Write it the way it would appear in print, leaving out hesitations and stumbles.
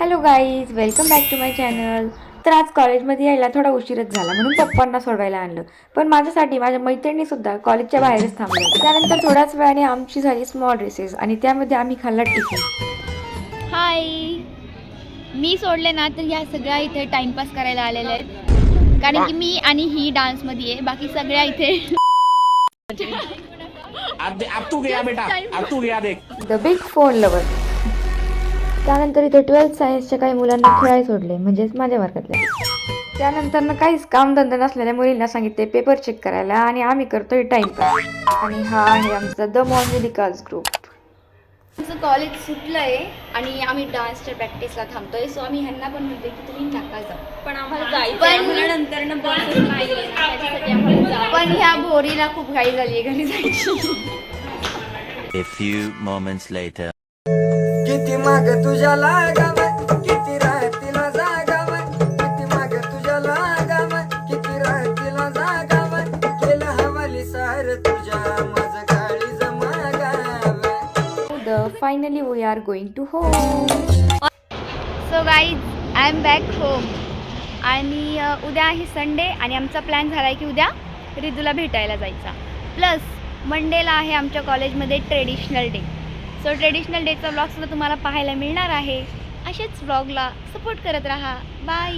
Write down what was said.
Hello guys, welcome back to my channel. तर आज कॉलेजमध्ये यायला थोडा उशीरच झाला म्हणून पप्पांना सोडवायला आणलं. पण माझ्यासाठी माझ्या मैत्रिणीसुद्धा कॉलेजच्या बाहेरच थांबल्या. त्यानंतर थोड्याच वेळाने आमची झाली स्मॉल रेसेस आणि त्यामध्ये आम्ही खाल्ला टिफिन. हाय, मी सोडले ना तर ह्या सगळ्या इथे टाइमपास करायला आलेल्या आहेत. कारण की मी आणि ही डान्समध्ये आहे, बाकी सगळ्या इथे अब तू गया बेटा, अब तू गया देख. The big phone lover. त्यानंतर इथे 12th सायन्सच्या काही मुलांना खेळायला सोडले, म्हणजेच माझ्या वर्गातल्या. त्यानंतर काहीच कामधंदा नसलेल्या मुलींना सांगितले पेपर चेक करायला आणि आम्ही करतोय टाइमपास. आणि हा आहे आमचा द मॉन्जिलिकाज ग्रुप. आमचं कॉलेज सुटलं आहे आणि आम्ही डान्सच्या प्रॅक्टिसला थांबतोय. सो आम्ही ह्यांना पण म्हणते की तुम्ही टाका जा, पण आम्हाला जायचं नंतर पण ह्या भोरीला खूप घाई झाली आहे घरी जायची. A few moments later. किती माग तुझ्या लागाव, किती राहतीला जागाव, किती माग तुझ्या लागाव, किती राहतीला जागाव, केलं हवाली सार तुझ्या माझ काळी जमागाव. Finally we are going to home. So guys, I am back home. आणि उद्या आहे संडे आणि आमचा प्लॅन झाला आहे की उद्या रिदूला भेटायला जायचा. प्लस मंडेला आहे आमच्या कॉलेजमध्ये ट्रेडिशनल डे. सो ट्रेडिशनल डेचा व्लॉगसुद्धा तुम्हाला पाहायला मिळणार आहे. असेच व्लॉगला सपोर्ट करत राहा. बाय.